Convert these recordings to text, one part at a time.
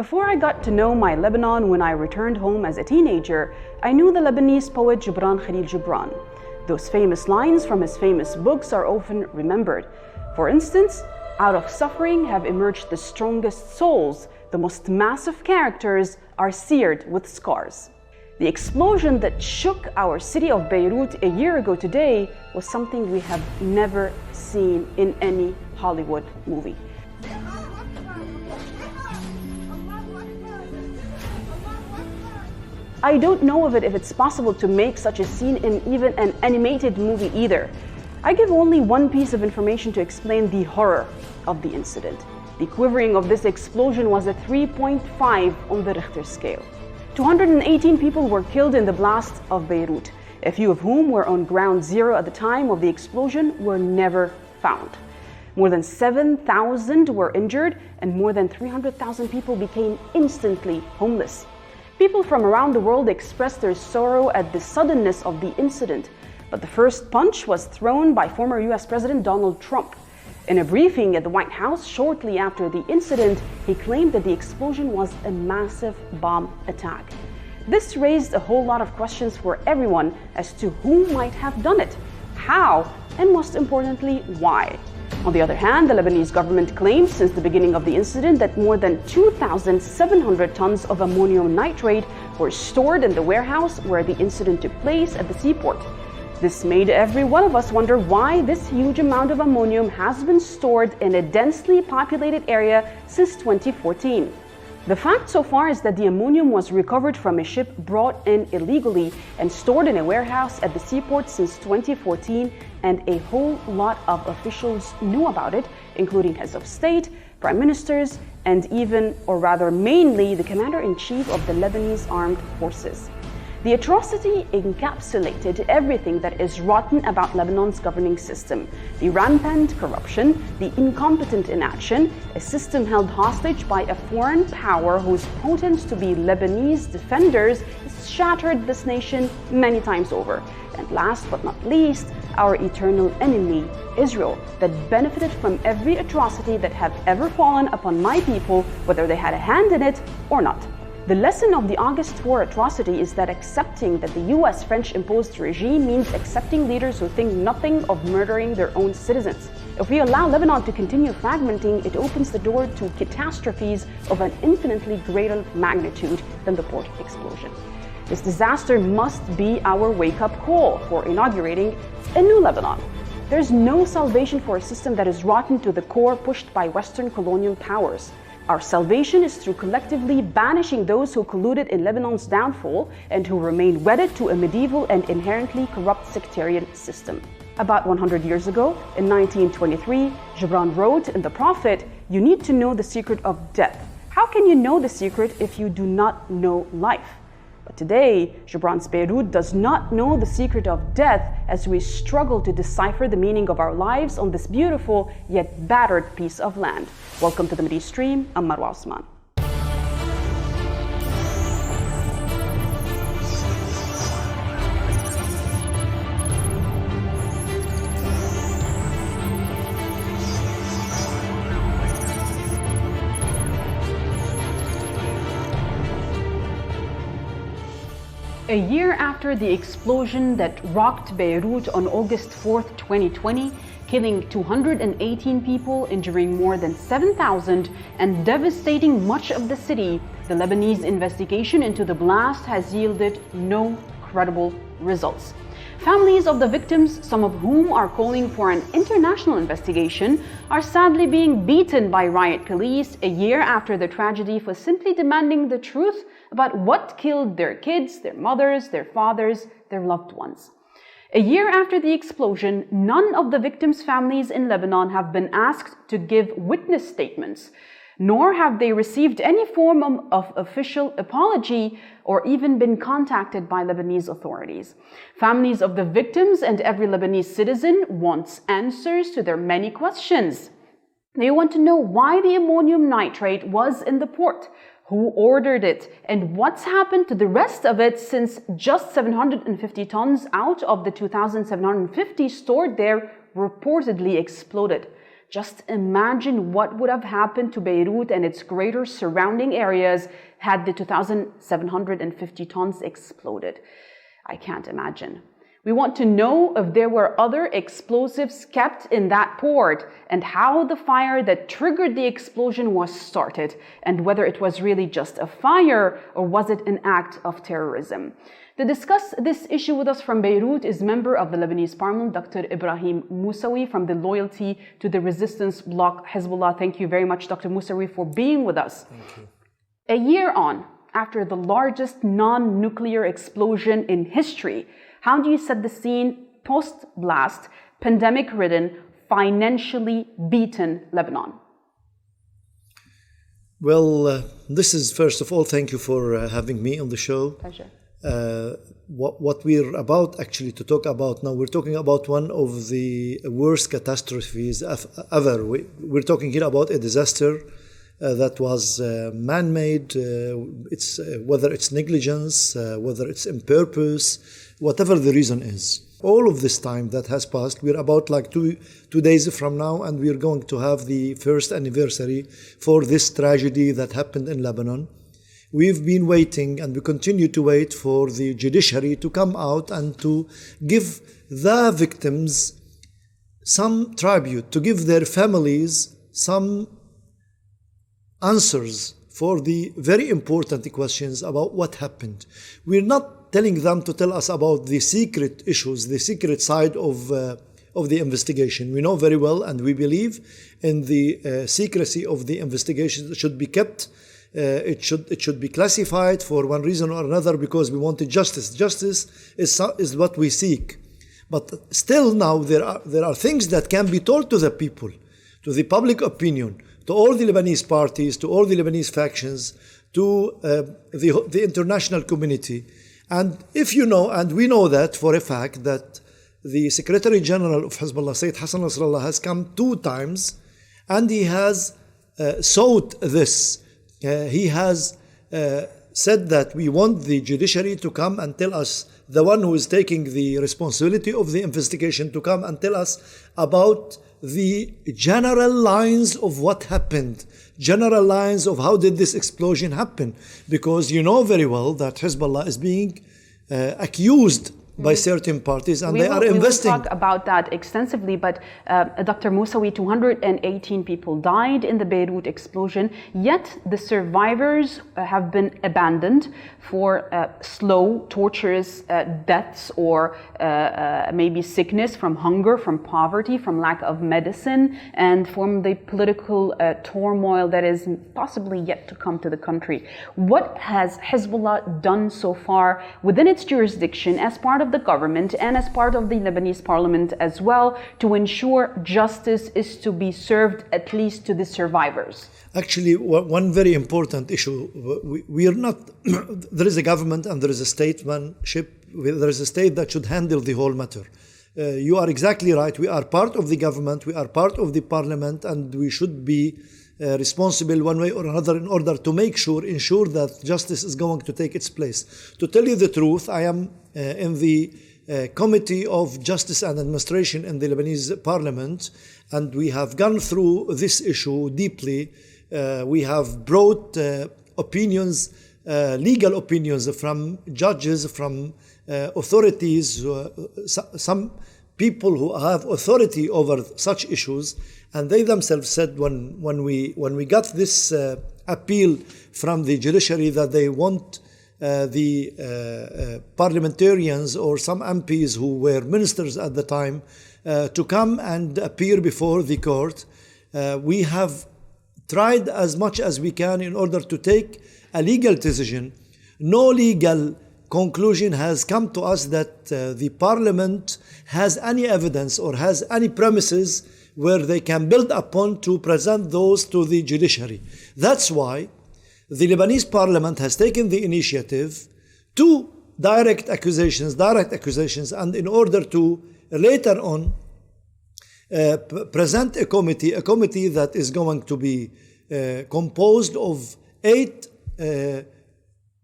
Before I got to know my Lebanon when I returned home as a teenager, I knew the Lebanese poet Gibran Khalil Gibran. Those famous lines from his famous books are often remembered. For instance, out of suffering have emerged the strongest souls, the most massive characters are seared with scars. The explosion that shook our city of Beirut a year ago today was something we have never seen in any Hollywood movie. I don't know if it's possible to make such a scene in even an animated movie either. I give only one piece of information to explain the horror of the incident. The quivering of this explosion was a 3.5 on the Richter scale. 218 people were killed in the blast of Beirut, a few of whom were on ground zero at the time of the explosion were never found. More than 7,000 were injured and more than 300,000 people became instantly homeless. People from around the world expressed their sorrow at the suddenness of the incident, but the first punch was thrown by former US President Donald Trump. In a briefing at the White House shortly after the incident, he claimed that the explosion was a massive bomb attack. This raised a whole lot of questions for everyone as to who might have done it, how, and most importantly, why. On the other hand, the Lebanese government claims since the beginning of the incident that more than 2,700 tons of ammonium nitrate were stored in the warehouse where the incident took place at the seaport. This made every one of us wonder why this huge amount of ammonium has been stored in a densely populated area since 2014. The fact so far is that the ammonium was recovered from a ship brought in illegally and stored in a warehouse at the seaport since 2014, and a whole lot of officials knew about it, including heads of state, prime ministers, and even, or rather mainly, the commander-in-chief of the Lebanese armed forces. The atrocity encapsulated everything that is rotten about Lebanon's governing system: the rampant corruption, the incompetent inaction, a system held hostage by a foreign power whose potence to be Lebanese defenders has shattered this nation many times over, and last but not least, our eternal enemy, Israel, that benefited from every atrocity that have ever fallen upon my people, whether they had a hand in it or not. The lesson of the August 4 atrocity is that accepting that the US-French imposed regime means accepting leaders who think nothing of murdering their own citizens. If we allow Lebanon to continue fragmenting, it opens the door to catastrophes of an infinitely greater magnitude than the port explosion. This disaster must be our wake-up call for inaugurating a new Lebanon. There's no salvation for a system that is rotten to the core, pushed by Western colonial powers. Our salvation is through collectively banishing those who colluded in Lebanon's downfall and who remain wedded to a medieval and inherently corrupt sectarian system. About 100 years ago, in 1923, Gibran wrote in The Prophet, "You need to know the secret of death. How can you know the secret if you do not know life?" But today, Gibran's Beirut does not know the secret of death as we struggle to decipher the meaning of our lives on this beautiful yet battered piece of land. Welcome to the Mideastream. I'm Marwa Osman. A year after the explosion that rocked Beirut on August 4, 2020, killing 218 people, injuring more than 7,000, and devastating much of the city, the Lebanese investigation into the blast has yielded no credible results. Families of the victims, some of whom are calling for an international investigation, are sadly being beaten by riot police a year after the tragedy for simply demanding the truth about what killed their kids, their mothers, their fathers, their loved ones. A year after the explosion, none of the victims' families in Lebanon have been asked to give witness statements, nor have they received any form of official apology or even been contacted by Lebanese authorities. Families of the victims and every Lebanese citizen wants answers to their many questions. They want to know why the ammonium nitrate was in the port, who ordered it, and what's happened to the rest of it since just 750 tons out of the 2,750 stored there reportedly exploded. Just imagine what would have happened to Beirut and its greater surrounding areas had the 2,750 tons exploded. I can't imagine. We want to know if there were other explosives kept in that port and how the fire that triggered the explosion was started, and whether it was really just a fire or was it an act of terrorism. To discuss this issue with us from Beirut is member of the Lebanese Parliament, Dr. Ibrahim Moussawi from the Loyalty to the Resistance Bloc Hezbollah. Thank you very much, Dr. Moussawi, for being with us. Thank you. A year on, after the largest non-nuclear explosion in history, how do you set the scene post-blast, pandemic-ridden, financially beaten Lebanon? Well, this is, first of all, thank you for having me on the show. Pleasure. What we're about actually to talk about now, we're talking about one of the worst catastrophes ever. We're talking here about a disaster that was man-made. It's whether it's negligence, whether it's imperpose, whatever the reason is. All of this time that has passed, we're about like two days from now, and we're going to have the first anniversary for this tragedy that happened in Lebanon. We've been waiting, and we continue to wait for the judiciary to come out and to give the victims some tribute, to give their families some answers for the very important questions about what happened. We're not telling them to tell us about the secret issues, the secret side of the investigation. We know very well, and we believe in the secrecy of the investigation that should be kept. It should be classified for one reason or another, because we wanted justice. Justice is what we seek. But still now there are things that can be told to the people, to the public opinion, to all the Lebanese parties, to all the Lebanese factions, to the international community. And if you know, and we know that for a fact, that the Secretary General of Hezbollah, Sayyid Hassan Nasrallah, has come 2 times, and he has sought this. He has said that we want the judiciary to come and tell us, the one who is taking the responsibility of the investigation, to come and tell us about the general lines of what happened, general lines of how did this explosion happen. Because you know very well that Hezbollah is being accused by certain parties, and they are investing. We will talk about that extensively, but Dr. Moussawi, 218 people died in the Beirut explosion, yet the survivors have been abandoned for slow, torturous deaths, or maybe sickness from hunger, from poverty, from lack of medicine, and from the political turmoil that is possibly yet to come to the country. What has Hezbollah done so far within its jurisdiction as part of the government and as part of the Lebanese parliament as well, to ensure justice is to be served at least to the survivors? Actually, one very important issue, we are not, there is a government and there is a statesmanship, there is a state that should handle the whole matter. You are exactly right, we are part of the government, we are part of the parliament, and we should be responsible one way or another in order to ensure that justice is going to take its place. To tell you the truth, I am in the Committee of Justice and Administration in the Lebanese Parliament, and we have gone through this issue deeply. We have brought opinions, legal opinions from judges, from authorities, some people who have authority over such issues, and they themselves said when we got this appeal from the judiciary that they want the parliamentarians or some MPs who were ministers at the time to come and appear before the court. We have tried as much as we can in order to take a legal decision. No legal conclusion has come to us that the parliament has any evidence or has any premises where they can build upon to present those to the judiciary. That's why the Lebanese parliament has taken the initiative to direct accusations, and in order to later on present a committee that is going to be composed of 8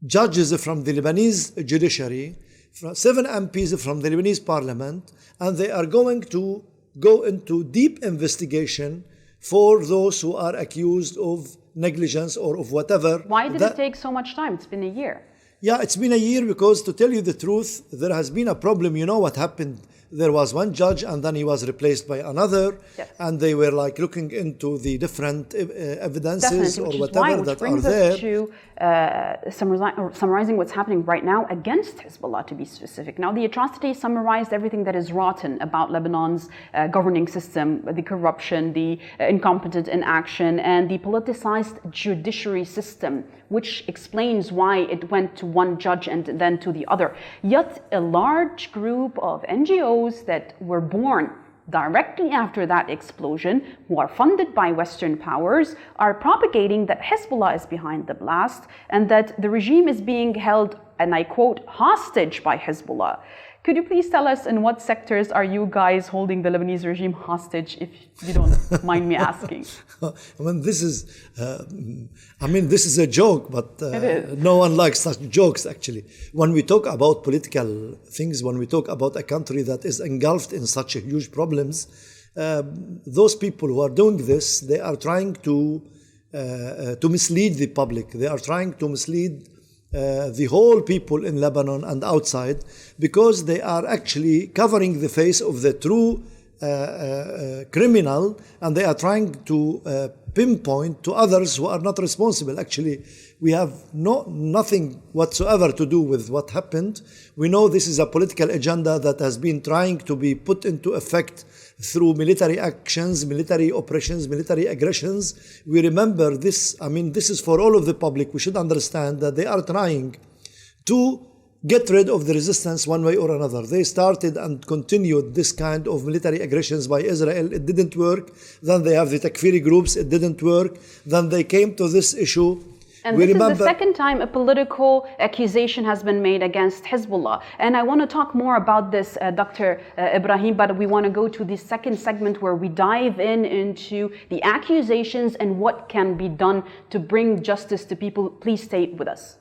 judges from the Lebanese judiciary, 7 MPs from the Lebanese parliament, and they are going to go into deep investigation for those who are accused of negligence or of whatever. Why did it take so much time? It's been a year. Yeah, it's been a year because, to tell you the truth, there has been a problem. You know what happened? There was one judge and then he was replaced by another. Yes. And they were like looking into the different evidences or whatever that are there. Which brings us to summarizing what's happening right now against Hezbollah, to be specific. Now, the atrocity summarized everything that is rotten about Lebanon's governing system, the corruption, the incompetent inaction, and the politicized judiciary system, which explains why it went to one judge and then to the other. Yet a large group of NGOs that were born directly after that explosion, who are funded by Western powers, are propagating that Hezbollah is behind the blast and that the regime is being held, and I quote, hostage by Hezbollah. Could you please tell us in what sectors are you guys holding the Lebanese regime hostage, if you don't mind me asking? This is a joke, but no one likes such jokes, actually. When we talk about political things, when we talk about a country that is engulfed in such huge problems, those people who are doing this, they are trying to mislead the public. They are trying to mislead the whole people in Lebanon and outside, because they are actually covering the face of the true criminal, and they are trying to pinpoint to others who are not responsible. Actually, we have nothing whatsoever to do with what happened. We know this is a political agenda that has been trying to be put into effect through military actions, military operations, military aggressions. We remember this, this is for all of the public. We should understand that they are trying to get rid of the resistance one way or another. They started and continued this kind of military aggressions by Israel. It didn't work. Then they have the Takfiri groups. It didn't work. Then they came to this issue. And this is the second time a political accusation has been made against Hezbollah. And I want to talk more about this, Dr. Ibrahim, but we want to go to the second segment where we dive into the accusations and what can be done to bring justice to people. Please stay with us.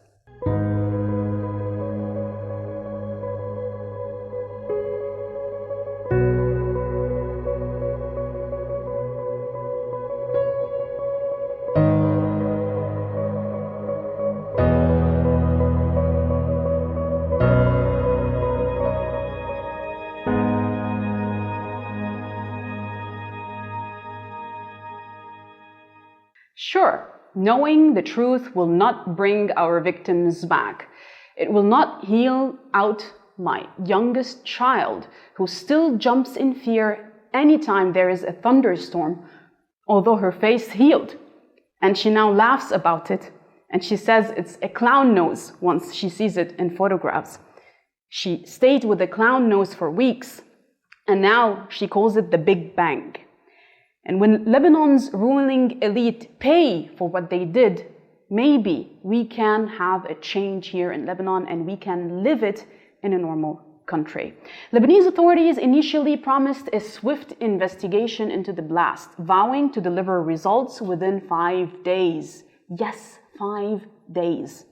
Sure, knowing the truth will not bring our victims back. It will not heal out my youngest child, who still jumps in fear anytime there is a thunderstorm, although her face healed. And she now laughs about it, and she says it's a clown nose once she sees it in photographs. She stayed with the clown nose for weeks, and now she calls it the Big Bang. And when Lebanon's ruling elite pay for what they did, maybe we can have a change here in Lebanon and we can live it in a normal country. Lebanese authorities initially promised a swift investigation into the blast, vowing to deliver results within 5 days. Yes, 5 days.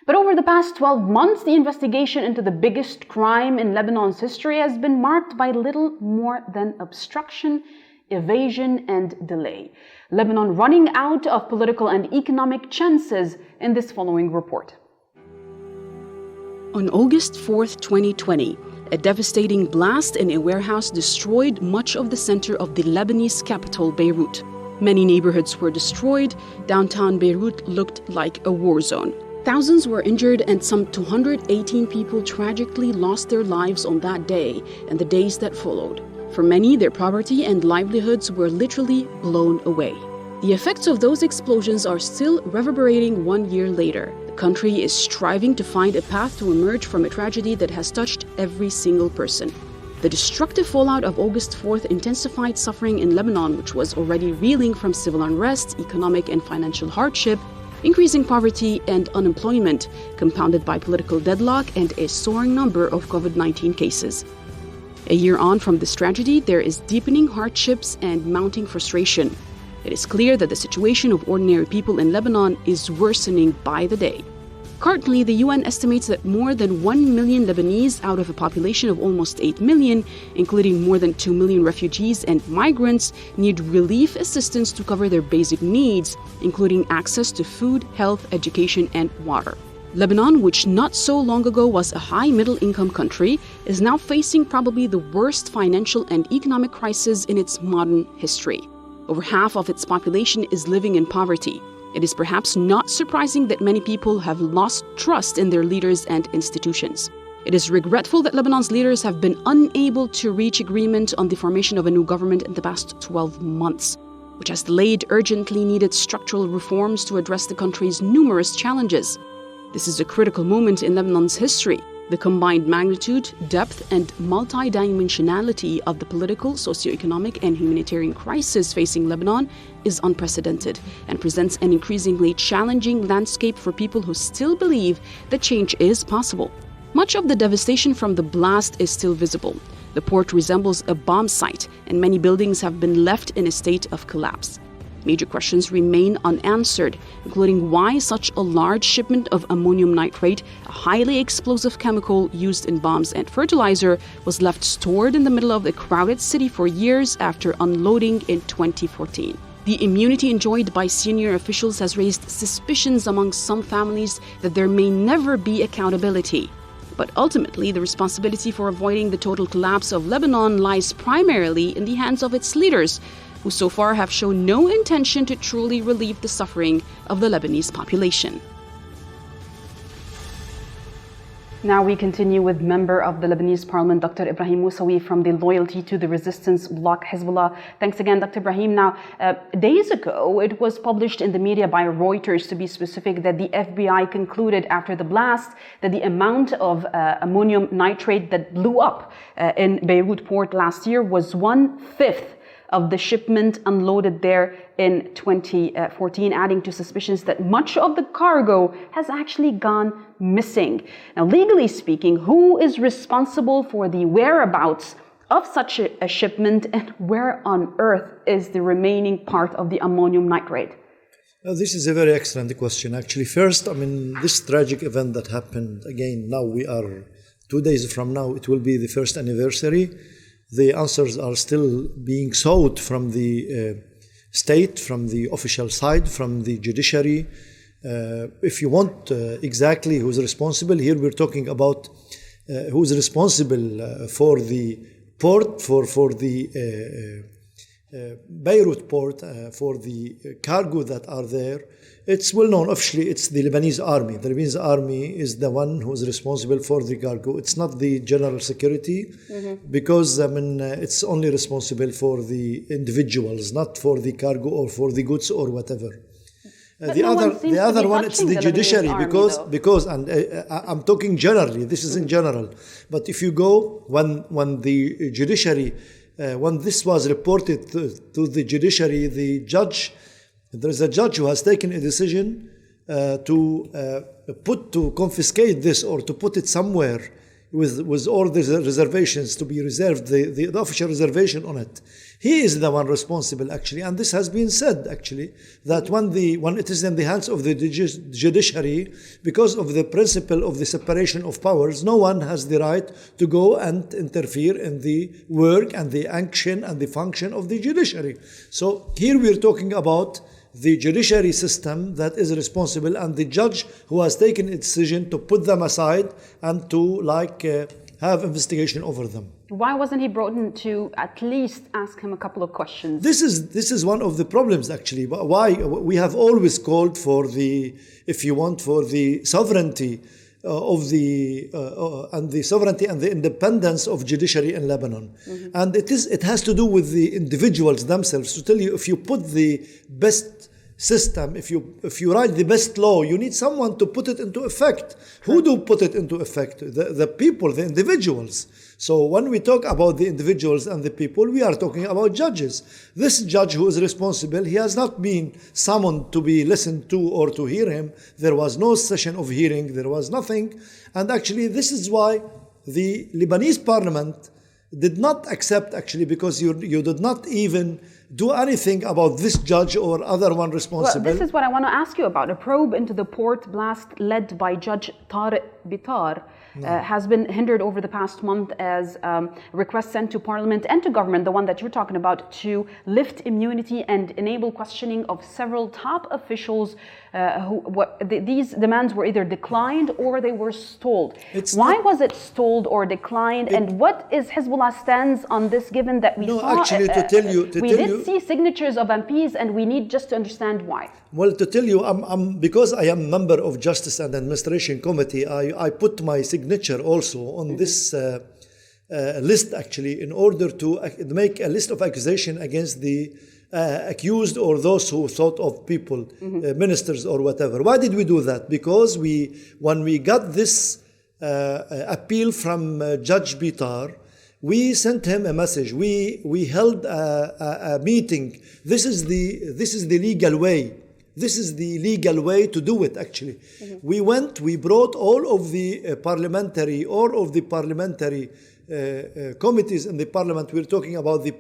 But over the past 12 months, the investigation into the biggest crime in Lebanon's history has been marked by little more than obstruction, evasion, and delay. Lebanon running out of political and economic chances in this following report. On August 4th, 2020, a devastating blast in a warehouse destroyed much of the center of the Lebanese capital, Beirut. Many neighborhoods were destroyed. Downtown Beirut looked like a war zone. Thousands were injured and some 218 people tragically lost their lives on that day and the days that followed. For many, their property and livelihoods were literally blown away. The effects of those explosions are still reverberating 1 year later. The country is striving to find a path to emerge from a tragedy that has touched every single person. The destructive fallout of August 4th intensified suffering in Lebanon, which was already reeling from civil unrest, economic and financial hardship, increasing poverty and unemployment, compounded by political deadlock and a soaring number of COVID-19 cases. A year on from this tragedy, there is deepening hardships and mounting frustration. It is clear that the situation of ordinary people in Lebanon is worsening by the day. Currently, the UN estimates that more than 1 million Lebanese out of a population of almost 8 million, including more than 2 million refugees and migrants, need relief assistance to cover their basic needs, including access to food, health, education, and water. Lebanon, which not so long ago was a high middle-income country, is now facing probably the worst financial and economic crisis in its modern history. Over half of its population is living in poverty. It is perhaps not surprising that many people have lost trust in their leaders and institutions. It is regretful that Lebanon's leaders have been unable to reach agreement on the formation of a new government in the past 12 months, which has delayed urgently needed structural reforms to address the country's numerous challenges. This is a critical moment in Lebanon's history. The combined magnitude, depth, and multidimensionality of the political, socioeconomic, and humanitarian crisis facing Lebanon is unprecedented and presents an increasingly challenging landscape for people who still believe that change is possible. Much of the devastation from the blast is still visible. The port resembles a bomb site, and many buildings have been left in a state of collapse. Major questions remain unanswered, including why such a large shipment of ammonium nitrate, a highly explosive chemical used in bombs and fertilizer, was left stored in the middle of the crowded city for years after unloading in 2014. The immunity enjoyed by senior officials has raised suspicions among some families that there may never be accountability. But ultimately, the responsibility for avoiding the total collapse of Lebanon lies primarily in the hands of its leaders, who so far have shown no intention to truly relieve the suffering of the Lebanese population. Now we continue with member of the Lebanese Parliament, Dr. Ibrahim Moussaoui from the Loyalty to the Resistance Bloc Hezbollah. Thanks again, Dr. Ibrahim. Now, days ago, it was published in the media by Reuters, to be specific, that the FBI concluded after the blast that the amount of ammonium nitrate that blew up in Beirut port last year was 1/5 of the shipment unloaded there in 2014, adding to suspicions that much of the cargo has actually gone missing. Now, legally speaking, who is responsible for the whereabouts of such a shipment, and where on earth is the remaining part of the ammonium nitrate? This is a very excellent question. Actually, first, this tragic event that happened, again, now we are 2 days from now, it will be the first anniversary. The answers are still being sought from the state, from the official side, from the judiciary. If you want exactly who's responsible, here we're talking about who's responsible for the port, for the Beirut port, for the cargo that are there. It's well known, officially, it's the Lebanese army. The Lebanese army is the one who's responsible for the cargo. It's not the general security, because it's only responsible for the individuals, not for the cargo or for the goods or whatever. The other one, it's the judiciary, because I'm talking generally. This is in general. But if you go when the judiciary, when this was reported to the judiciary, there is a judge who has taken a decision to confiscate this or to put it somewhere with all the reservations to be reserved, the official reservation on it. He is the one responsible, actually, and this has been said, actually, that when it is in the hands of the judiciary, because of the principle of the separation of powers, no one has the right to go and interfere in the work and the action and the function of the judiciary. So here we're talking about the judiciary system that is responsible, and the judge who has taken a decision to put them aside and to have investigation over them. Why wasn't he brought in to at least ask him a couple of questions? This is one of the problems, actually. Why we have always called for the sovereignty and the sovereignty and the independence of judiciary in Lebanon. And it has to do with the individuals themselves. To tell you, if you put the best system, if you write the best law, you need someone to put it into effect. Who do put it into effect? The people, the individuals. So when we talk about the individuals and the people, we are talking about judges. This judge who is responsible, he has not been summoned to be listened to or to hear him. There was no session of hearing. There was nothing. And actually, this is why the Lebanese parliament did not accept, actually, because you did not even do anything about this judge or other one responsible. Well, this is what I want to ask you about. A probe into the port blast led by Judge Tariq Bitar has been hindered over the past month as requests sent to Parliament and to government, the one that you're talking about, to lift immunity and enable questioning of several top officials. These demands were either declined or they were stalled. Why was it stalled or declined? And what is Hezbollah's stance on this, given that we saw... Actually, we did see signatures of MPs, and we need just to understand why. Well, to tell you, because I am member of Justice and Administration Committee, I put my signature also on this list, actually, in order to make a list of accusation against the accused or those who thought of people, ministers or whatever. Why did we do that? Because when we got this appeal from Judge Bitar, we sent him a message. We held a meeting. This is the legal way. This is the legal way to do it, actually. We brought all of the parliamentary committees in the parliament. We're talking about the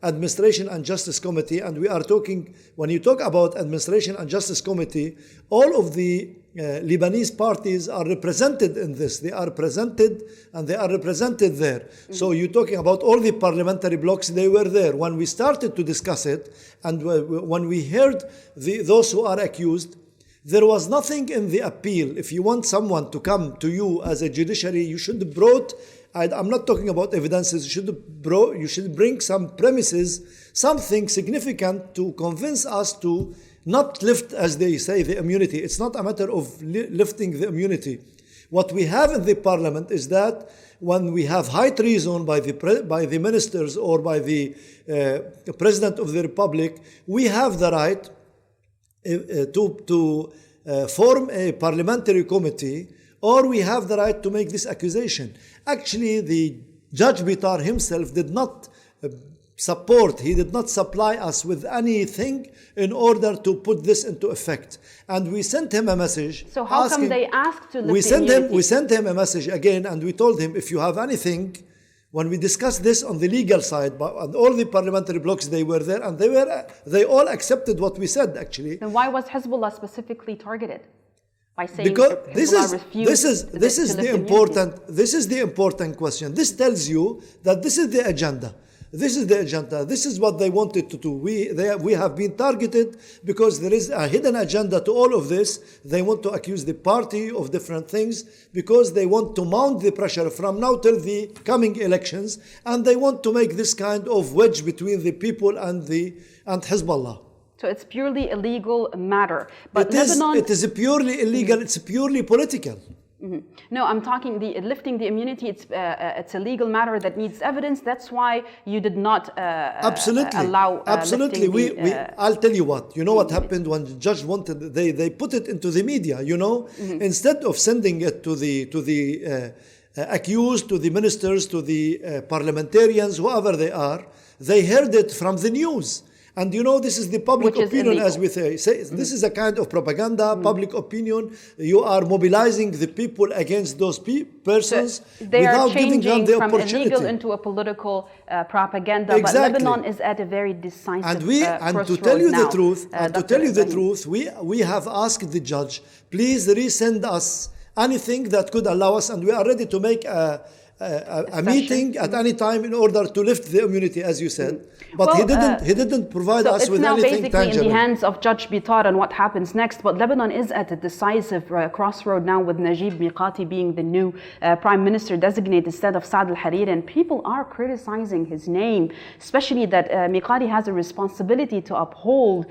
Administration and Justice Committee, and we are talking, when you talk about Administration and Justice Committee, all of the Lebanese parties are represented in this. They are presented and they are represented there. So you're talking about all the parliamentary blocks, they were there. When we started to discuss it, and when we heard those who are accused, there was nothing in the appeal. If you want someone to come to you as a judiciary, you should have brought, I'm not talking about evidences, you should bring some premises, something significant to convince us to not lift, as they say, the immunity. It's not a matter of lifting the immunity. What we have in the parliament is that when we have high treason by the ministers or by the President of the Republic, we have the right to form a parliamentary committee, or we have the right to make this accusation. Actually, the Judge Bitar himself did not he did not supply us with anything in order to put this into effect. And we sent him a message. So how come they asked to lift immunity? We sent him a message again, and we told him, if you have anything, when we discussed this on the legal side, and all the parliamentary blocks, they were there, and they all accepted what we said, actually. Then why was Hezbollah specifically targeted? By saying because this is the important question. This tells you that this is the agenda. This is what they wanted to do. We have been targeted because there is a hidden agenda to all of this. They want to accuse the party of different things because they want to mount the pressure from now till the coming elections, and they want to make this kind of wedge between the people and Hezbollah. So it's purely illegal matter. But it is purely illegal. It's purely political. No, I'm talking lifting the immunity. It's a legal matter that needs evidence. That's why you did not allow. Absolutely. I'll tell you what. You know what happened when the judge wanted? They put it into the media. You know, instead of sending it to the accused, to the ministers, to the parliamentarians, whoever they are, they heard it from the news. And you know, this is the public opinion, as we say. This is a kind of propaganda, public opinion. You are mobilizing the people against those persons without giving them the opportunity. From illegal into a political propaganda. Exactly. But Lebanon is at a very decisive to tell you the truth, we have asked the judge, please resend us anything that could allow us, and we are ready to make a meeting at any time in order to lift the immunity, as you said. But he didn't provide us with anything tangible. It's now basically in the hands of Judge Bitar and what happens next. But Lebanon is at a decisive crossroad now, with Najib Mikati being the new prime minister designate instead of Saad al-Hariri. And people are criticizing his name, especially that Mikati has a responsibility to uphold,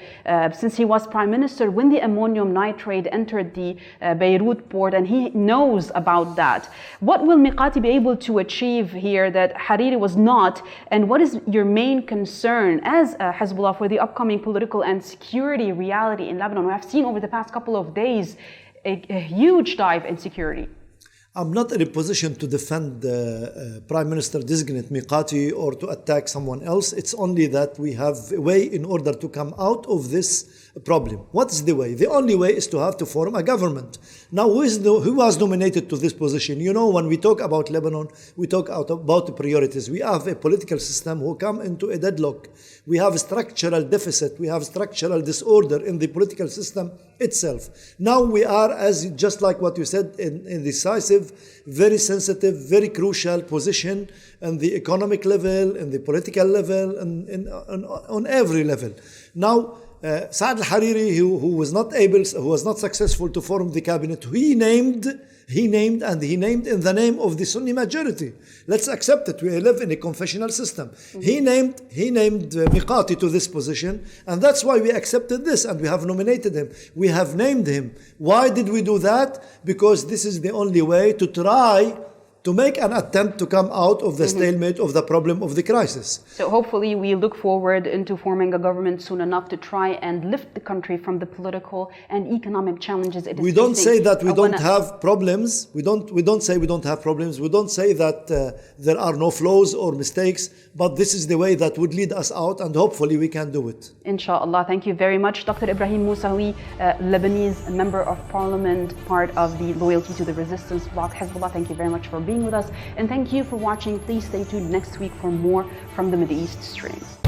since he was prime minister when the ammonium nitrate entered the Beirut port, and he knows about that. What will Mikati be able to achieve here that Hariri was not, and what is your main concern as Hezbollah for the upcoming political and security reality in Lebanon? We have seen over the past couple of days a huge dive in security. I'm not in a position to defend Prime Minister designate Mikati or to attack someone else. It's only that we have a way in order to come out of this problem. What's the way? The only way is to have to form a government. Now, who was nominated to this position? You know, when we talk about Lebanon, we talk about the priorities. We have a political system who come into a deadlock. We have a structural deficit. We have structural disorder in the political system itself. Now we are, just like what you said, in a decisive, very sensitive, very crucial position on the economic level, in the political level, and on every level. Now, Saad al-Hariri, who was not successful to form the cabinet, he named in the name of the Sunni majority. Let's accept it. We live in a confessional system. Mm-hmm. He named Miqati to this position, and that's why we accepted this, and we have nominated him. We have named him. Why did we do that? Because this is the only way to try to make an attempt to come out of the stalemate of the problem of the crisis. So hopefully we look forward into forming a government soon enough to try and lift the country from the political and economic challenges it is facing. We don't say that we don't have problems. We don't say we don't have problems. We don't say that there are no flaws or mistakes, but this is the way that would lead us out, and hopefully we can do it. Inshallah. Thank you very much, Dr. Ibrahim Moussaoui, Lebanese member of parliament, part of the Loyalty to the Resistance bloc, Hezbollah. Thank you very much for being with us, and thank you for watching. Please stay tuned next week for more from the Mideastream.